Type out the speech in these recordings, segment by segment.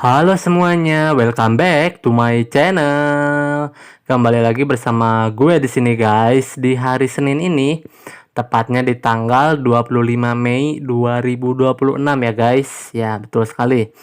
Halo semuanya, welcome back to my channel. Kembali lagi bersama gue di sini guys, di hari Senin ini, tepatnya di tanggal 25 Mei 2026 ya guys. Ya, betul sekali.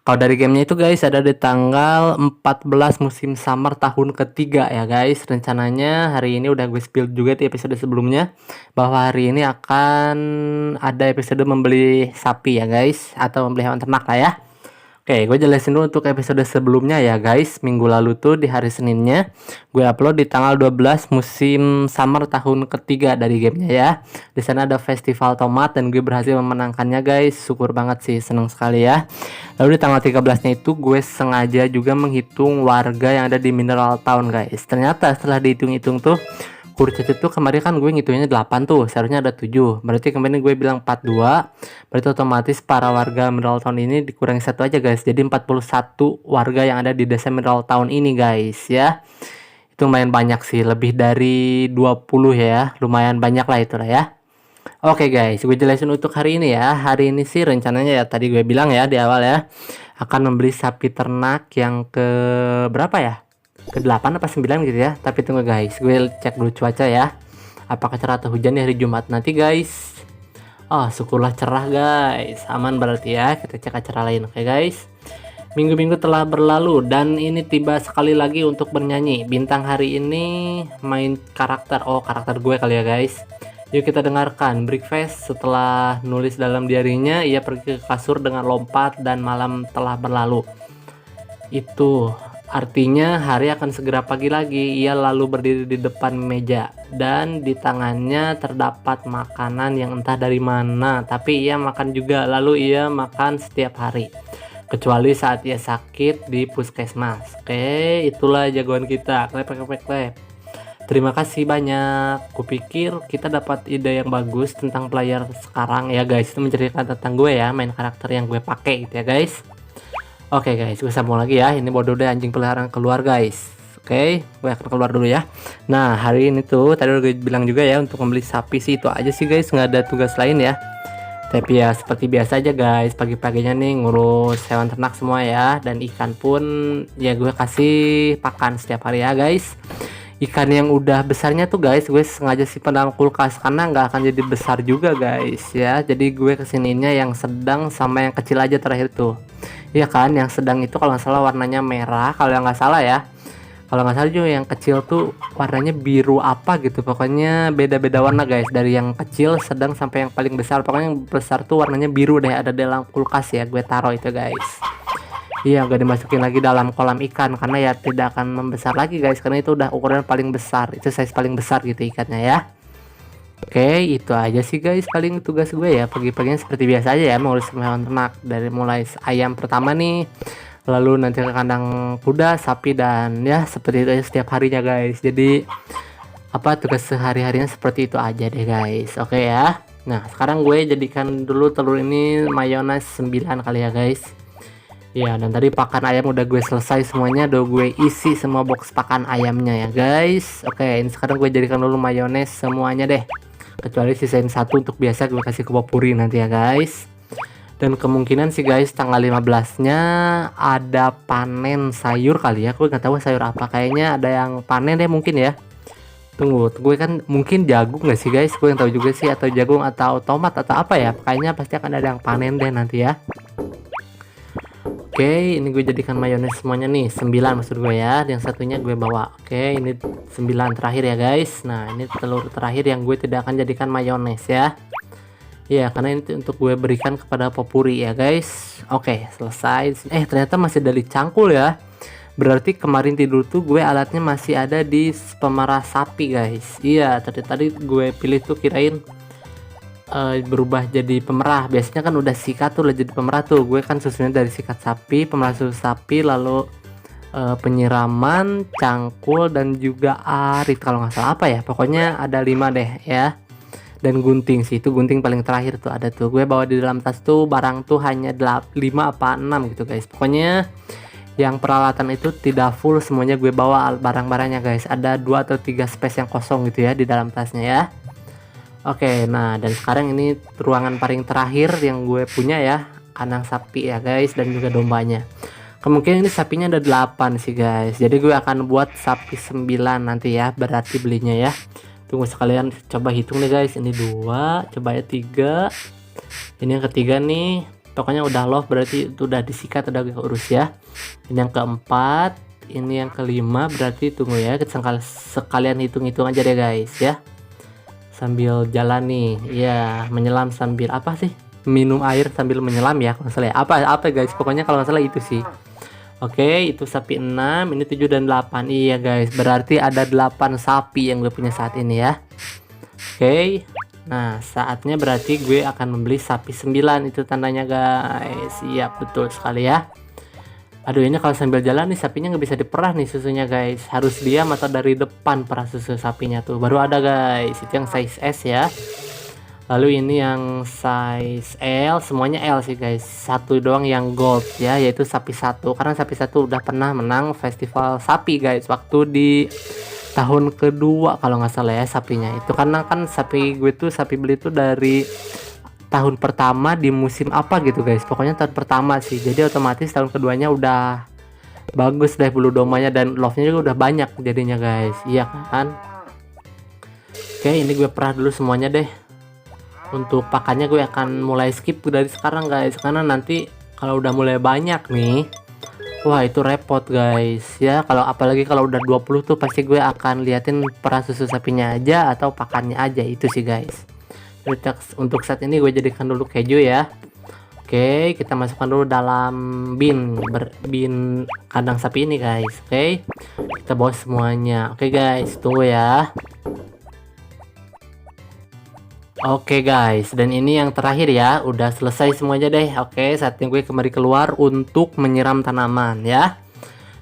Kalau dari gamenya itu guys, ada di tanggal 14 musim summer tahun ketiga ya guys. Rencananya hari ini udah gue spill juga di episode sebelumnya, bahwa hari ini akan ada episode membeli sapi ya guys, atau membeli hewan ternak lah ya. Oke, gue jelasin dulu untuk episode sebelumnya ya guys. Minggu lalu tuh di hari Seninnya gue upload di tanggal 12 musim summer tahun ketiga dari gamenya ya. Di sana ada festival tomat dan gue berhasil memenangkannya guys. Syukur banget sih, seneng sekali ya. Lalu di tanggal 13-nya itu gue sengaja juga menghitung warga yang ada di Mineral Town guys. Ternyata setelah dihitung-hitung tuh kurcaci tuh kemarin kan gue ngitungnya 8 tuh, seharusnya ada 7. Berarti kemarin gue bilang 42. Berarti otomatis para warga Mineral Town ini dikurangi satu aja guys. Jadi 41 warga yang ada di desa Mineral Town ini guys ya. Itu lumayan banyak sih, lebih dari 20 ya. Lumayan banyak lah itu lah ya. Oke guys, gue jelasin untuk hari ini ya. Hari ini sih rencananya ya tadi gue bilang ya di awal ya, akan membeli sapi ternak yang ke berapa ya? Ke 8 apa 9 gitu ya. Tapi tunggu guys, gue cek dulu cuaca ya. Apakah cerah atau hujan di hari Jumat nanti guys. Oh, syukurlah cerah guys. Aman berarti ya. Kita cek acara lain. Oke guys. Minggu-minggu telah berlalu dan ini tiba sekali lagi untuk bernyanyi. Bintang hari ini main karakter. Oh, karakter gue kali ya guys. Yuk kita dengarkan. Breakfast setelah nulis dalam diarinya, ia pergi ke kasur dengan lompat dan malam telah berlalu. Itu artinya hari akan segera pagi lagi. Ia lalu berdiri di depan meja dan di tangannya terdapat makanan yang entah dari mana, tapi ia makan juga. Lalu ia makan setiap hari kecuali saat ia sakit di puskesmas. Oke, itulah jagoan kita. Klep klep klep klep. Terima kasih banyak. Kupikir kita dapat ide yang bagus tentang player sekarang ya guys. Itu menceritakan tentang gue ya, main karakter yang gue pakai gitu ya guys. Oke guys, gue sambung lagi ya. Ini bodoh deh anjing peliharaan keluar guys. Oke, gue akan keluar dulu ya. Nah, hari ini tuh tadi udah gue bilang juga ya, untuk membeli sapi sih itu aja sih guys, nggak ada tugas lain ya. Tapi ya seperti biasa aja guys, pagi-paginya nih ngurus hewan ternak semua ya. Dan ikan pun ya gue kasih pakan setiap hari ya guys. Ikan yang udah besarnya tuh guys, gue sengaja simpan dalam kulkas karena nggak akan jadi besar juga guys ya. Jadi gue kesininya yang sedang sama yang kecil aja terakhir tuh. Iya kan, yang sedang itu kalau nggak salah warnanya merah, kalau yang nggak salah ya. Kalau nggak salah juga yang kecil tuh warnanya biru apa gitu. Pokoknya beda-beda warna guys, dari yang kecil, sedang sampai yang paling besar. Pokoknya yang besar tuh warnanya biru deh, ada dalam kulkas ya. Gue taruh itu guys. Iya, gak dimasukin lagi dalam kolam ikan karena ya tidak akan membesar lagi guys, karena itu udah ukuran paling besar, itu size paling besar gitu ikannya ya. Oke, itu aja sih guys paling tugas gue ya. Pagi-paginya seperti biasa aja ya, mengurus hewan ternak. Dari mulai ayam pertama nih, lalu nanti ke kandang kuda, sapi, dan ya seperti itu aja setiap harinya guys. Jadi apa, tugas sehari-harinya seperti itu aja deh guys. Oke ya. Nah, sekarang gue jadikan dulu telur ini mayones 9 kali ya guys. Ya, dan tadi pakan ayam udah gue selesai semuanya, udah gue isi semua box pakan ayamnya ya guys. Oke, ini sekarang gue jadikan dulu mayones semuanya deh, kecuali sisain satu untuk biasa gue kasih ke popuri nanti ya guys. Dan kemungkinan sih guys tanggal 15-nya ada panen sayur kali ya, gue nggak tahu sayur apa, kayaknya ada yang panen deh mungkin ya. Tunggu, gue kan mungkin jagung nggak sih guys, gue yang tahu juga sih, atau jagung atau tomat atau apa ya, kayaknya pasti akan ada yang panen deh nanti ya. Oke, ini gue jadikan mayones semuanya nih, 9 maksud gue ya. Yang satunya gue bawa. Oke, ini 9 terakhir ya guys. Nah, ini telur terakhir yang gue tidak akan jadikan mayones ya. Ya, karena ini untuk gue berikan kepada popuri ya guys. Oke, selesai. Ternyata masih dari cangkul ya. Berarti kemarin tidur tuh gue alatnya masih ada di pemerah sapi guys. Iya, tadi gue pilih tuh kirain berubah jadi pemerah. Biasanya kan udah sikat tuh, udah jadi pemerah tuh. Gue kan susunya dari sikat sapi, pemerah susu sapi, lalu penyiraman, cangkul, dan juga arit kalau nggak salah apa ya. Pokoknya ada 5 deh ya. Dan gunting sih, itu gunting paling terakhir tuh ada tuh. Gue bawa di dalam tas tuh barang tuh hanya 5 apa 6 gitu guys. Pokoknya yang peralatan itu tidak full semuanya, gue bawa barang-barangnya guys. Ada 2 atau 3 space yang kosong gitu ya di dalam tasnya ya. Oke, nah dan sekarang ini ruangan paling terakhir yang gue punya ya, kandang sapi ya guys, dan juga dombanya. Kemungkinan ini sapinya ada 8 sih guys. Jadi gue akan buat sapi 9 nanti ya, berarti belinya ya. Tunggu sekalian coba hitung nih guys. Ini 2, coba ya 3. Ini yang ketiga nih. Pokoknya udah love berarti itu udah disikat, udah gue urus ya. Ini yang keempat, ini yang kelima, berarti tunggu ya, kita sekalian hitung-hitung aja deh guys ya. Sambil jalan nih. Ya, menyelam sambil apa sih? Minum air sambil menyelam ya kalau nggak salah ya. Apa guys? Pokoknya kalau nggak salah itu sih. Oke, itu sapi 6, ini 7 dan 8. Iya guys, berarti ada 8 sapi yang gue punya saat ini ya. Oke. Nah, saatnya berarti gue akan membeli sapi 9, itu tandanya guys. Iya, betul sekali ya. Aduh, ini kalau sambil jalan nih sapinya nggak bisa diperah nih susunya guys. Harus dia atau dari depan perah susu sapinya tuh. Baru ada guys. Itu yang size S ya. Lalu ini yang size L, semuanya L sih guys. Satu doang yang gold ya, yaitu sapi 1. Karena sapi 1 udah pernah menang festival sapi guys, waktu di tahun kedua kalau nggak salah ya sapinya. Itu karena kan sapi gue tuh sapi beli tuh dari tahun pertama di musim apa gitu guys. Pokoknya tahun pertama sih. Jadi otomatis tahun keduanya udah bagus deh bulu domanya, dan love-nya juga udah banyak jadinya guys. Iya kan? Oke, ini gue perah dulu semuanya deh. Untuk pakannya gue akan mulai skip dari sekarang guys, karena nanti kalau udah mulai banyak nih, wah itu repot guys ya. Kalau apalagi kalau udah 20 tuh pasti gue akan liatin perah susu sapinya aja atau pakannya aja, itu sih guys. Jadi untuk saat ini gue jadikan dulu keju ya. Oke, kita masukkan dulu dalam bin kandang sapi ini guys. Oke, kita bawa semuanya. Oke guys, tunggu ya. Oke guys, dan ini yang terakhir ya, udah selesai semuanya deh. Oke, saatnya gue kembali keluar untuk menyiram tanaman ya.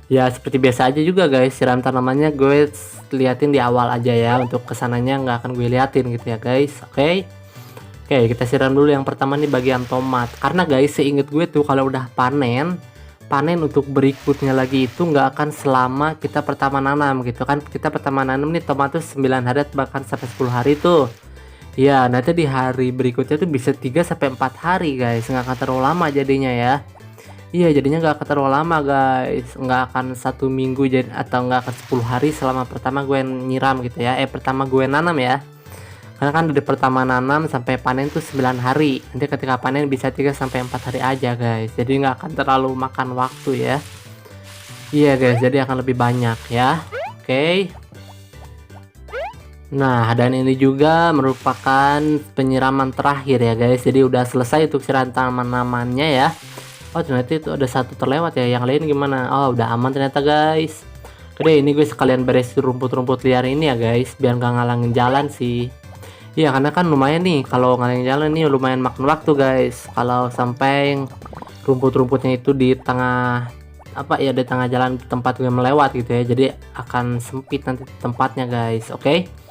Ya seperti biasa aja juga guys, siram tanamannya gue liatin di awal aja ya, untuk kesananya nggak akan gue liatin gitu ya guys. Oke, kita siram dulu yang pertama nih bagian tomat. Karena guys, seinget gue tuh kalau udah panen untuk berikutnya lagi itu nggak akan selama kita pertama nanam gitu kan. Kita pertama nanam nih tomat tuh 9 hari bahkan sampai 10 hari tuh. Ya, nanti di hari berikutnya tuh bisa 3-4 hari guys, nggak akan terlalu lama jadinya ya. Iya, jadinya nggak akan terlalu lama guys, nggak akan 1 minggu jadi, atau nggak akan 10 hari selama pertama gue nyiram gitu ya. Pertama gue nanam ya. Karena kan dari pertama nanam sampai panen tuh 9 hari. Nanti ketika panen bisa 3-4 hari aja guys. Jadi nggak akan terlalu makan waktu ya. Iya guys, jadi akan lebih banyak ya. Oke. Nah, dan ini juga merupakan penyiraman terakhir ya guys. Jadi udah selesai untuk siram tanaman-tanamannya ya. Oh, ternyata itu ada satu terlewat ya. Yang lain gimana? Oh, udah aman ternyata guys. Oke, ini gue sekalian beresin rumput-rumput liar ini ya guys, biar nggak ngalangin jalan sih. Iya, karena kan lumayan nih kalau ngalangin jalan nih, lumayan makan waktu guys. Kalau sampai rumput-rumputnya itu di tengah di tengah jalan tempat gue melewat gitu ya. Jadi akan sempit nanti tempatnya guys. Oke.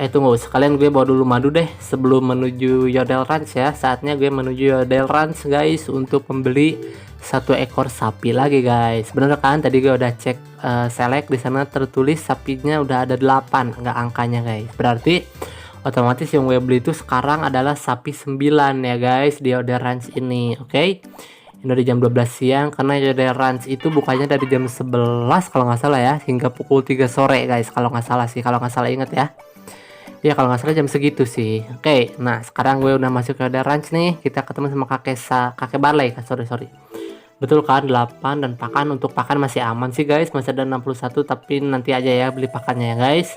Tunggu, sekalian gue bawa dulu madu deh sebelum menuju Yodel Ranch ya. Saatnya gue menuju Yodel Ranch guys untuk membeli 1 ekor sapi lagi guys. Bener kan? Tadi gue udah cek select, di sana tertulis sapinya udah ada 8, nggak angkanya guys. Berarti otomatis yang gue beli itu sekarang adalah sapi 9 ya guys di Yodel Ranch ini. Oke. Ini dari jam 12 siang karena Yodel Ranch itu bukanya dari jam 11 kalau nggak salah ya, hingga pukul 3 sore guys, kalau nggak salah sih, kalau nggak salah inget ya. Ya kalau nggak salah jam segitu sih. Oke, nah sekarang gue udah masuk ke Yodel Ranch nih. Kita ketemu sama kakek Barley. Sorry. Betul kan, 8, dan pakan, untuk pakan masih aman sih guys. Masih ada 61, tapi nanti aja ya beli pakannya ya guys.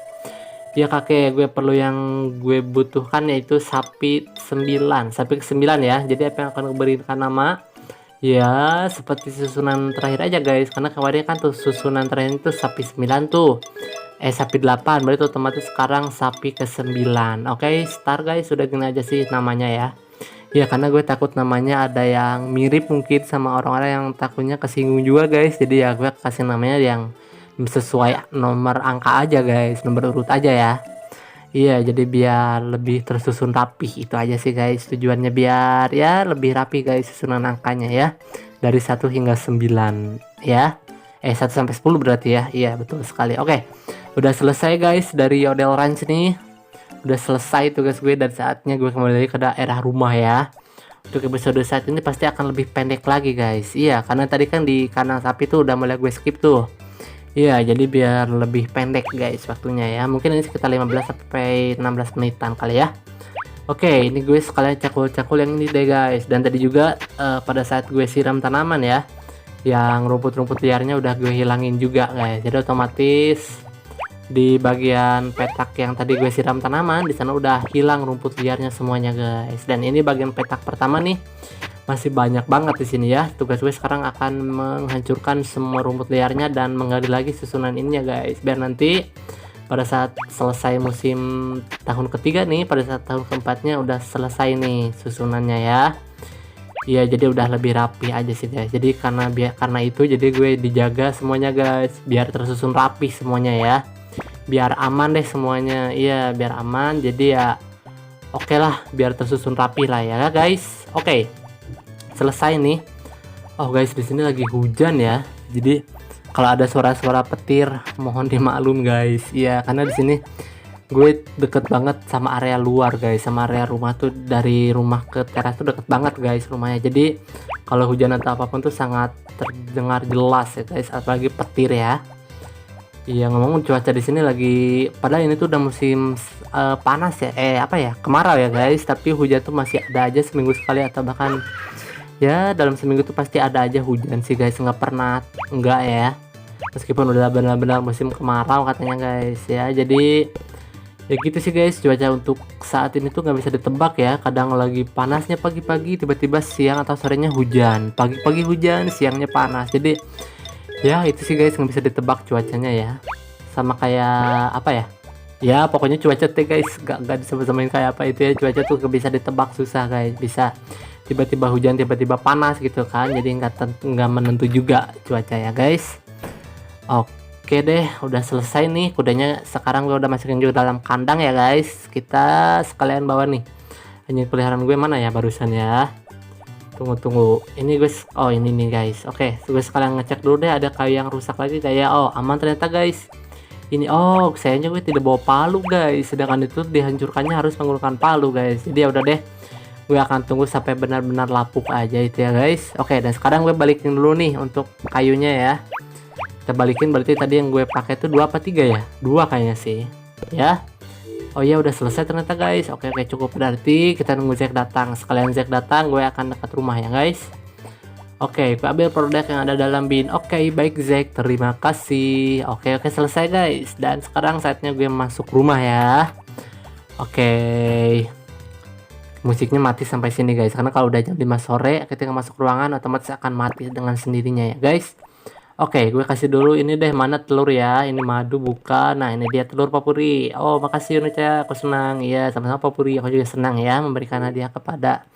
Ya kakek, gue perlu yang gue butuhkan yaitu sapi 9. Sapi ke-9 ya. Jadi apa yang akan gue berikan nama? Ya seperti susunan terakhir aja guys. Karena kemarin kan tuh susunan terakhir itu sapi 9 tuh. Sapi 8, berarti otomatis sekarang sapi ke-9. Oke, start guys, sudah gini aja sih namanya ya. Ya karena gue takut namanya ada yang mirip mungkin sama orang-orang yang takutnya kesinggung juga guys. Jadi ya gue kasih namanya yang sesuai nomor angka aja guys, nomor urut aja ya. Iya, jadi biar lebih tersusun rapi, itu aja sih guys. Tujuannya biar ya lebih rapi guys susunan angkanya ya. Dari 1 hingga 9 ya. 1 sampai 10 berarti ya. Iya, betul sekali. Oke. Udah selesai guys dari Yodel Ranch nih. Udah selesai tugas gue, dan saatnya gue kembali lagi ke daerah rumah ya. untuk episode saat ini pasti akan lebih pendek lagi guys. Iya, karena tadi kan di kandang sapi tuh udah mulai gue skip tuh. Iya, jadi biar lebih pendek guys waktunya ya. Mungkin ini sekitar 15 sampai 16 menitan kali ya. Oke, ini gue sekalian cakul-cakul yang ini deh guys. Dan tadi juga pada saat gue siram tanaman ya, yang rumput-rumput liarnya udah gue hilangin juga guys. Jadi otomatis di bagian petak yang tadi gue siram tanaman, di sana udah hilang rumput liarnya semuanya guys. Dan ini bagian petak pertama nih, masih banyak banget di sini ya. Tugas gue sekarang akan menghancurkan semua rumput liarnya dan menggali lagi susunan ini ya guys, biar nanti pada saat selesai musim tahun ketiga nih, pada saat tahun keempatnya udah selesai nih susunannya ya. Iya, jadi udah lebih rapi aja sih guys. Jadi karena itu jadi gue dijaga semuanya guys, biar tersusun rapi semuanya ya, biar aman deh semuanya. Iya, biar aman, jadi ya oke lah, biar tersusun rapi lah ya guys. Oke, selesai nih. Oh guys, di sini lagi hujan ya, jadi kalau ada suara-suara petir mohon dimaklum guys. Iya, karena di sini gue deket banget sama area luar guys, sama area rumah tuh. Dari rumah ke teras tuh deket banget guys rumahnya, jadi kalau hujan atau apapun tuh sangat terdengar jelas ya guys, apalagi petir ya. Iya, ngomong cuaca di sini lagi, padahal ini tuh udah musim panas ya, apa ya, kemarau ya guys, tapi hujan tuh masih ada aja seminggu sekali, atau bahkan ya dalam seminggu tuh pasti ada aja hujan sih guys, nggak pernah enggak ya, meskipun udah benar-benar musim kemarau katanya guys ya. Jadi ya gitu sih guys, cuaca untuk saat ini tuh nggak bisa ditebak ya. Kadang lagi panasnya pagi-pagi, tiba-tiba siang atau sorenya hujan, pagi-pagi hujan, siangnya panas. Jadi ya itu sih guys, nggak bisa ditebak cuacanya ya. Sama kayak apa ya, ya pokoknya cuaca tuh guys nggak disebut-samain kayak apa itu ya. Cuaca tuh nggak bisa ditebak, susah guys, bisa tiba-tiba hujan, tiba-tiba panas gitu kan. Jadi nggak menentu juga cuaca ya guys. Oke deh, udah selesai nih kudanya. Sekarang gue udah masukin juga dalam kandang ya guys. Kita sekalian bawa nih anjing peliharaan gue, mana ya barusan ya. Tunggu ini guys. Oh ini nih guys. Oke, gue sekalian ngecek dulu deh ada kayu yang rusak lagi kayak. Oh aman ternyata guys. Ini oh sayangnya gue tidak bawa palu guys, sedangkan itu dihancurkannya harus menggunakan palu guys. Jadi ya udah deh, gue akan tunggu sampai benar-benar lapuk aja itu ya guys. Oke, dan sekarang gue balikin dulu nih untuk kayunya ya. Kita balikin, berarti tadi yang gue pakai itu 2 apa 3 ya? 2 kayaknya sih ya. Oh ya udah selesai ternyata guys. Oke cukup, berarti kita nunggu Zack datang. Sekalian Zack datang gue akan dekat rumah ya guys. Oke, gue ambil produk yang ada dalam bin. Oke baik Zack, terima kasih. Oke selesai guys, dan sekarang saatnya gue masuk rumah ya. Oke, musiknya mati sampai sini guys, karena kalau udah jam 5 sore ketika masuk ruangan otomatis akan mati dengan sendirinya ya guys. Oke, gue kasih dulu ini deh, mana telur ya, ini madu bukan. Nah ini dia telur Popuri. Oh makasih Yunica, aku senang. Iya sama-sama Popuri, aku juga senang ya memberikan hadiah kepada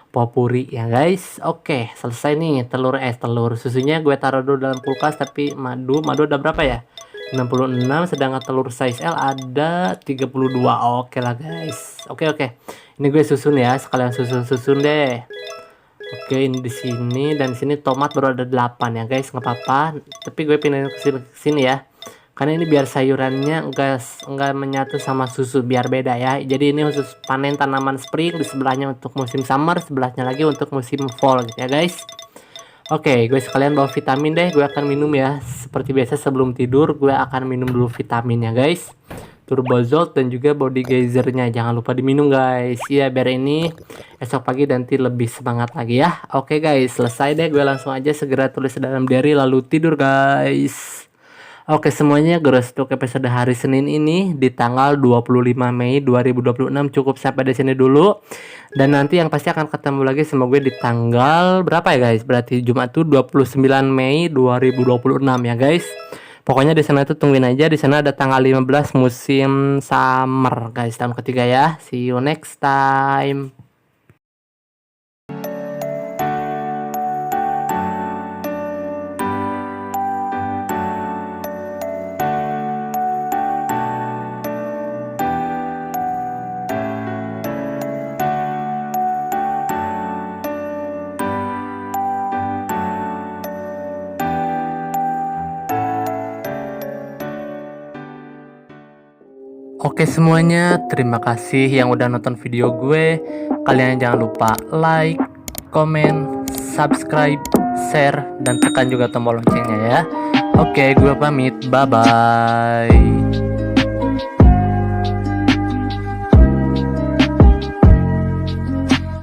Popuri ya guys. Oke selesai nih telur susunya gue taruh dulu dalam kulkas. Tapi madu ada berapa ya, 66, sedangkan telur size L ada 32. Oke lah guys. Oke ini gue susun ya, sekalian susun deh. Oke, ini di sini, dan di sini tomat baru ada 8 ya guys, nggak apa-apa. Tapi gue pindahin ke sini ya, karena ini biar sayurannya enggak menyatu sama susu, biar beda ya. Jadi ini khusus panen tanaman spring, di sebelahnya untuk musim summer, sebelahnya lagi untuk musim fall gitu ya guys. Oke, gue sekalian bawa vitamin deh, gue akan minum ya. Seperti biasa sebelum tidur gue akan minum dulu vitamin ya guys. Turbozolt dan juga body geysernya jangan lupa diminum guys ya, biar ini esok pagi nanti lebih semangat lagi ya. Oke guys, selesai deh, gue langsung aja segera tulis dalam diary lalu tidur guys. Oke semuanya, Gros untuk episode hari Senin ini di tanggal 25 Mei 2026 cukup sampai di sini dulu. Dan nanti yang pasti akan ketemu lagi semoga di tanggal berapa ya guys, berarti Jumat tuh 29 Mei 2026 ya guys. Pokoknya di sana tuh tungguin aja, di sana ada tanggal 15 musim summer guys, tahun ketiga ya. See you next time. Oke semuanya, terima kasih yang udah nonton video gue. Kalian jangan lupa like, komen, subscribe, share, dan tekan juga tombol loncengnya ya. Oke, gue pamit. Bye-bye.